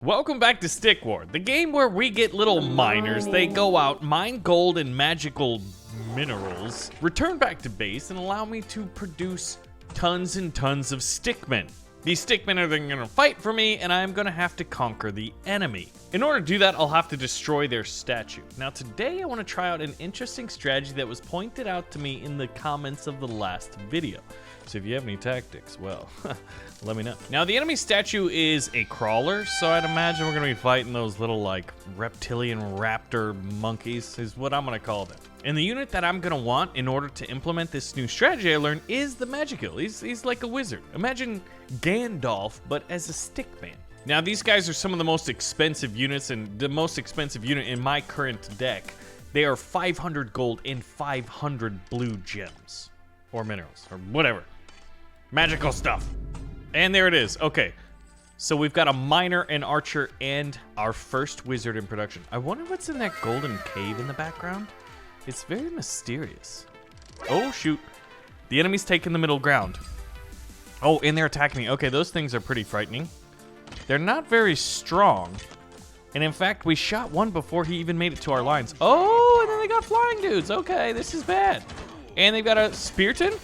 Welcome back to Stick War, the game where we get little miners. They go out, mine gold and magical minerals, return back to base, and allow me to produce tons and tons of stickmen. These stickmen are then gonna fight for me, and I'm gonna have to conquer the enemy. In order to do that, I'll have to destroy their statue. Now today I wanna try out an interesting strategy that was pointed out to me in the comments of the last video. So if you have any tactics, well, let me know. Now the enemy statue is a crawler, so I'd imagine we're gonna be fighting those little like reptilian raptor monkeys is what I'm gonna call them. And the unit that I'm gonna want in order to implement this new strategy I learned is the Magikill. He's like a wizard. Imagine Gandalf, but as a stickman. Now these guys are some of the most expensive units, and the most expensive unit in my current deck. They are 500 gold and 500 blue gems. Or minerals, or whatever. Magical stuff. And there it is. Okay. So we've got a miner, an archer, and our first wizard in production. I wonder what's in that golden cave in the background. It's very mysterious. Oh, shoot. The enemy's taking the middle ground. Oh, and they're attacking me. Okay, those things are pretty frightening. They're not very strong. And in fact, we shot one before he even made it to our lines. Oh, and then they got flying dudes. Okay, this is bad. And they've got a Spearton?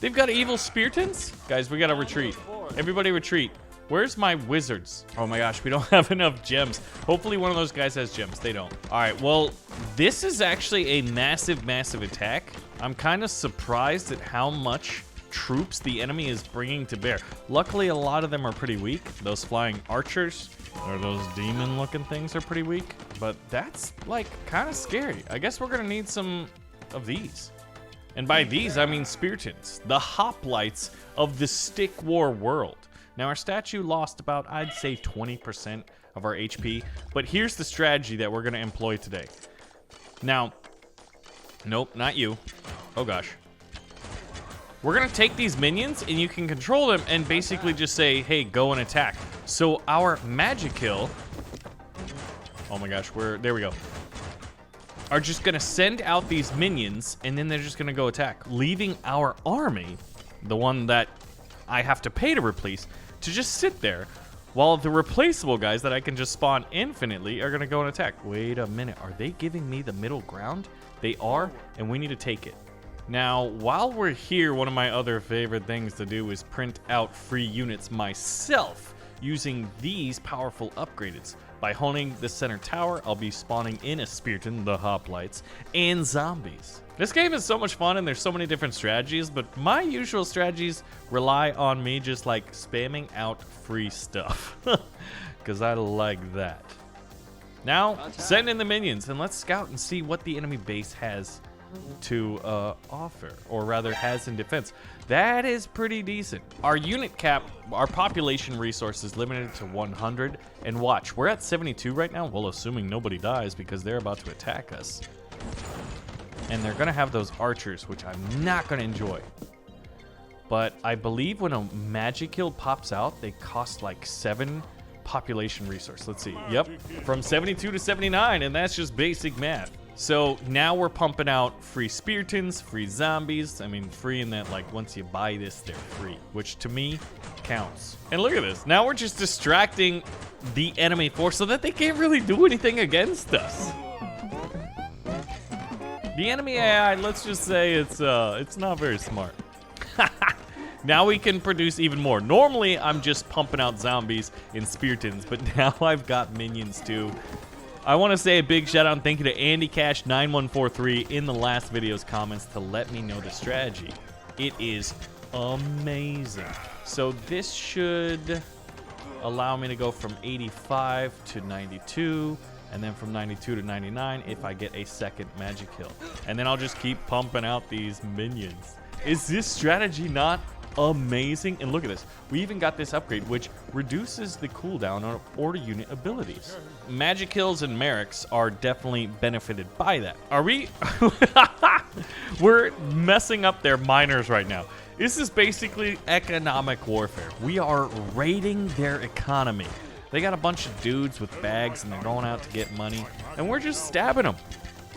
They've got evil Speartons? Guys, we gotta retreat. Everybody retreat. Where's my wizards? Oh my gosh, we don't have enough gems. Hopefully one of those guys has gems. They don't. All right, well, this is actually a massive, massive attack. I'm kind of surprised at how much troops the enemy is bringing to bear. Luckily, a lot of them are pretty weak. Those flying archers, or those demon-looking things are pretty weak. But that's, like, kind of scary. I guess we're gonna need some of these. And by these, I mean Speartons, the hoplites of the Stick War world. Now, our statue lost about, I'd say, 20% of our HP, but here's the strategy that we're going to employ today. Now, nope, not you. Oh, gosh. We're going to take these minions, and you can control them and basically just say, hey, go and attack. So our Magikill, oh my gosh, there we go, are just gonna send out these minions, and then they're just gonna go attack, leaving our army, the one that I have to pay to replace, to just sit there, while the replaceable guys that I can just spawn infinitely are gonna go and attack. Wait a minute, are they giving me the middle ground? They are, and we need to take it. Now, while we're here, one of my other favorite things to do is print out free units myself, using these powerful upgrades. By honing the center tower, I'll be spawning in a Spearton, the hoplites, and zombies. This game is so much fun and there's so many different strategies, but my usual strategies rely on me just like spamming out free stuff. Because I like that. Now, send in the minions and let's scout and see what the enemy base has to offer, or rather has in defense. That is pretty decent. Our unit cap, our population resource is limited to 100, and watch, we're at 72 right now, well, assuming nobody dies because they're about to attack us. And they're gonna have those archers, which I'm not gonna enjoy. But I believe when a Magikill pops out, they cost like 7 population resource. Let's see, yep, from 72 to 79, and that's just basic math. So now we're pumping out free Speartons, free zombies. I mean, free in that, like, once you buy this, they're free, which to me counts. And look at this. Now we're just distracting the enemy force so that they can't really do anything against us. The enemy AI, let's just say it's not very smart. Now we can produce even more. Normally, I'm just pumping out zombies and Speartons, but now I've got minions too. I want to say a big shout out and thank you to Andy Cash 9143 in the last video's comments to let me know the strategy. It is amazing. So this should allow me to go from 85 to 92, and then from 92 to 99 if I get a second Magikill. And then I'll just keep pumping out these minions. Is this strategy not amazing? And look at this, we even got this upgrade which reduces the cooldown on order unit abilities. Magikills and Merrics are definitely benefited by that. Are we? We're messing up their miners right now. This is basically economic warfare. We are raiding their economy. They got a bunch of dudes with bags and they're going out to get money, and we're just stabbing them.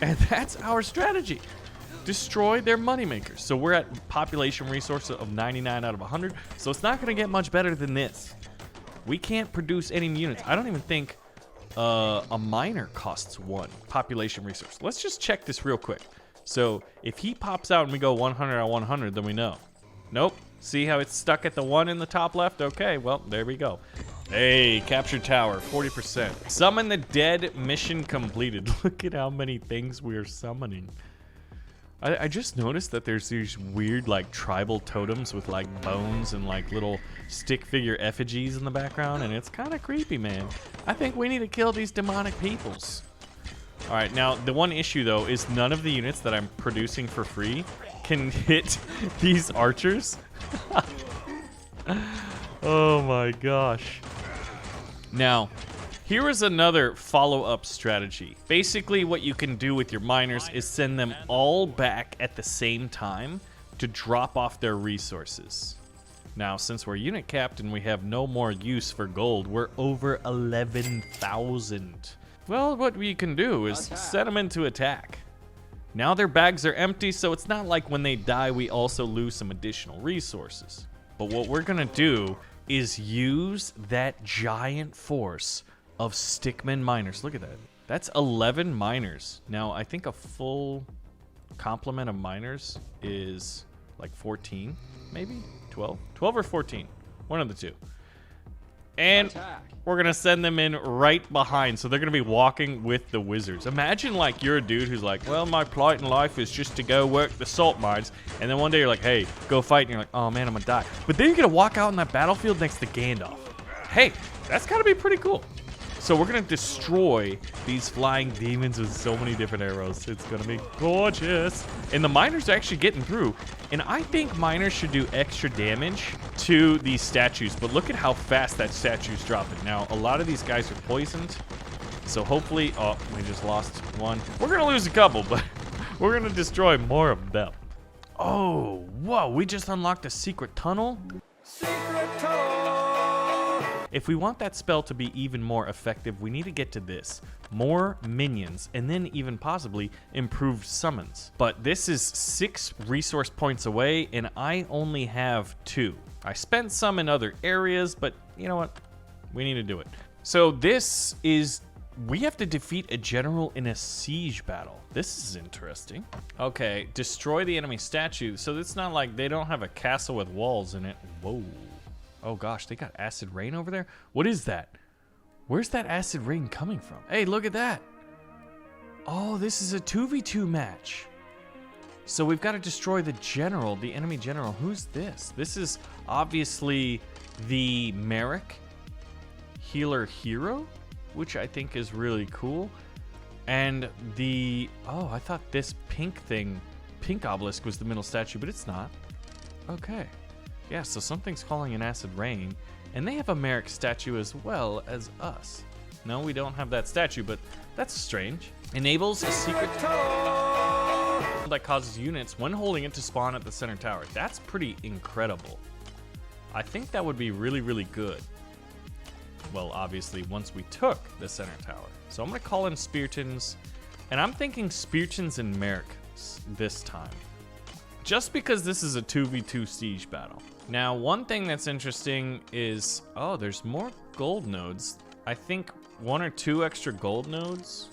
And that's our strategy. Destroy their moneymakers. So we're at population resource of 99 out of 100. So it's not going to get much better than this. We can't produce any units. I don't even think a miner costs 1 population resource. Let's just check this real quick. So if he pops out and we go 100 on 100, then we know. Nope. See how it's stuck at the 1 in the top left? Okay, well, there we go. Hey, capture tower, 40%. Summon the dead, mission completed. Look at how many things we are summoning. I just noticed that there's these weird, like, tribal totems with, like, bones and, like, little stick figure effigies in the background, and it's kind of creepy, man. I think we need to kill these demonic peoples. All right, now, the one issue, though, is none of the units that I'm producing for free can hit these archers. Oh, my gosh. Now, here is another follow-up strategy. Basically, what you can do with your miners is send them all back at the same time to drop off their resources. Now, since we're unit capped and we have no more use for gold, we're over 11,000. Well, what we can do is set them into attack. Now their bags are empty, so it's not like when they die, we also lose some additional resources. But what we're gonna do is use that giant force of stickman miners. Look at that. That's 11 miners. Now, I think a full complement of miners is like 14, maybe? 12? 12 or 14. One of the two. And we're going to send them in right behind. So they're going to be walking with the wizards. Imagine like you're a dude who's like, well, my plight in life is just to go work the salt mines. And then one day you're like, hey, go fight. And you're like, oh man, I'm going to die. But then you're going to walk out on that battlefield next to Gandalf. Hey, that's got to be pretty cool. So we're going to destroy these flying demons with so many different arrows. It's going to be gorgeous. And the miners are actually getting through. And I think miners should do extra damage to these statues. But look at how fast that statue's dropping. Now, a lot of these guys are poisoned. So hopefully... Oh, we just lost one. We're going to lose a couple, but we're going to destroy more of them. Oh, whoa. We just unlocked a secret tunnel. Secret tunnel! If we want that spell to be even more effective, we need to get to this. More minions, and then even possibly improved summons. But this is 6 resource points away, and I only have 2. I spent some in other areas, but you know what? We need to do it. So this is... We have to defeat a general in a siege battle. This is interesting. Okay, destroy the enemy statue. So it's not like they don't have a castle with walls in it. Whoa. Oh gosh, they got acid rain over there? What is that? Where's that acid rain coming from? Hey, look at that. Oh, this is a 2v2 match. So we've got to destroy the general, the enemy general. Who's this? This is obviously the Merrick healer hero, which I think is really cool. And the... Oh, I thought this pink thing, pink obelisk was the middle statue, but it's not. Okay. Yeah, so something's calling an acid rain, and they have a Merrick statue as well as us. No, we don't have that statue, but that's strange. Enables a secret tower that causes units when holding it to spawn at the center tower. That's pretty incredible. I think that would be really, really good. Well, obviously, once we took the center tower. So I'm going to call in Speartons, and I'm thinking Speartons and Merrick this time. Just because this is a 2v2 siege battle. Now, one thing that's interesting is, oh, there's more gold nodes. I think 1 or 2 extra gold nodes,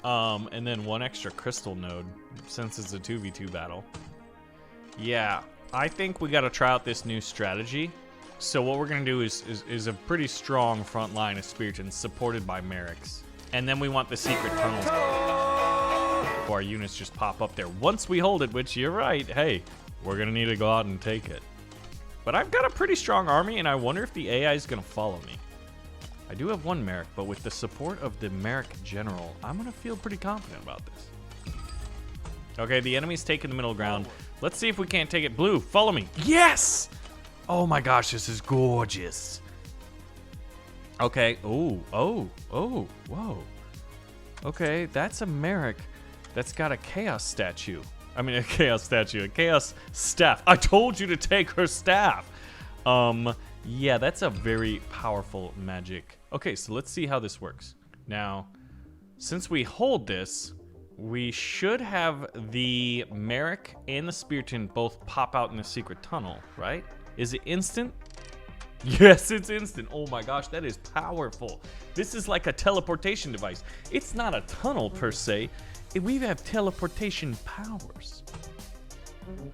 and then 1 extra crystal node, since it's a 2v2 battle. Yeah, I think we gotta try out this new strategy. So what we're gonna do is a pretty strong front line of Speartons supported by Merricks. And then we want the secret tunnels. Our units just pop up there once we hold it, which you're right, hey, we're gonna need to go out and take it. But I've got a pretty strong army, and I wonder if the AI is gonna follow me. I do have 1 Merrick, but with the support of the Merrick General, I'm gonna feel pretty confident about this. Okay, the enemy's taking the middle ground. Let's see if we can't take it. Blue, follow me. Yes! Oh my gosh, this is gorgeous. Okay, oh, whoa. Okay, that's a Merrick that's got a chaos statue. I mean, a chaos statue, a chaos staff. I told you to take her staff. Yeah, that's a very powerful magic. Okay, so let's see how this works. Now, since we hold this, we should have the Merrick and the Spearton both pop out in the secret tunnel, right? Is it instant? Yes, it's instant. Oh my gosh, that is powerful. This is like a teleportation device. It's not a tunnel per se. We have teleportation powers.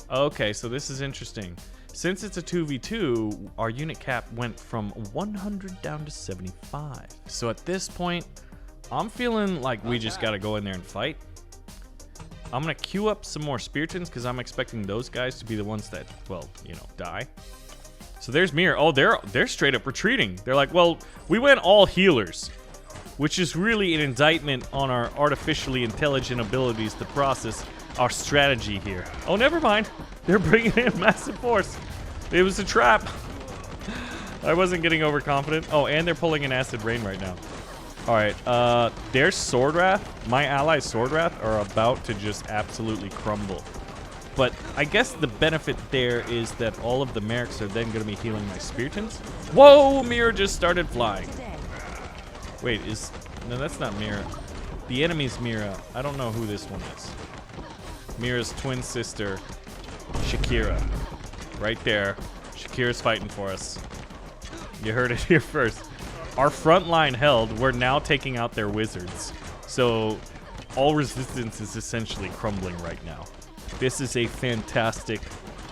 Okay, so this is interesting. Since it's a 2v2, our unit cap went from 100 down to 75. So at this point, I'm feeling like we just gotta go in there and fight. I'm gonna queue up some more Spiritans because I'm expecting those guys to be the ones that, well, you know, die. So there's Mira. Oh, they're straight up retreating. They're like, well, we went all healers, which is really an indictment on our artificially intelligent abilities to process our strategy here. Oh, never mind. They're bringing in massive force. It was a trap. I wasn't getting overconfident. Oh, and they're pulling an acid rain right now. All right, their Sword Wrath, my allies' Sword Wrath, are about to just absolutely crumble. But I guess the benefit there is that all of the Mercs are then going to be healing my Spiritans. Whoa, Mira just started flying. Wait, no, that's not Mira. The enemy's Mira. I don't know who this one is. Mira's twin sister, Shakira. Right there. Shakira's fighting for us. You heard it here first. Our front line held, we're now taking out their wizards. So all resistance is essentially crumbling right now. This is a fantastic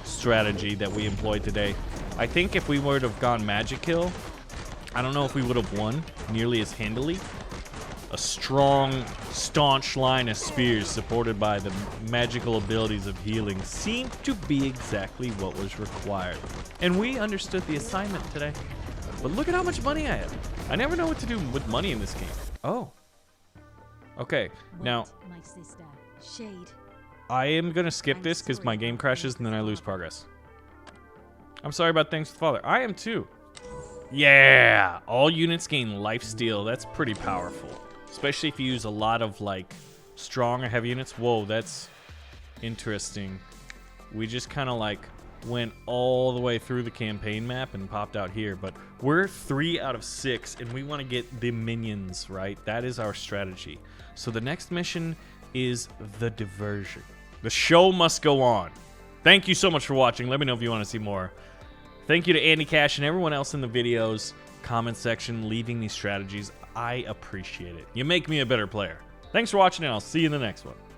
strategy that we employed today. I think if we would have gone magic kill, I don't know if we would have won nearly as handily. A strong, staunch line of spears supported by the magical abilities of healing seemed to be exactly what was required. And we understood the assignment today. But look at how much money I have. I never know what to do with money in this game. Oh. Okay, now I am gonna skip this because my game crashes and then I lose progress. I'm sorry about things with Father. I am too. Yeah, all units gain lifesteal. That's pretty powerful, especially if you use a lot of like strong or heavy units. Whoa, that's interesting. We just kind of like went all the way through the campaign map and popped out here, but we're 3 out of 6 and we want to get the minions, right? That is our strategy. So the next mission is the diversion. The show must go on. Thank you so much for watching. Let me know if you want to see more. Thank you to Andy Cash and everyone else in the videos, comment section, leaving these strategies. I appreciate it. You make me a better player. Thanks for watching and I'll see you in the next one.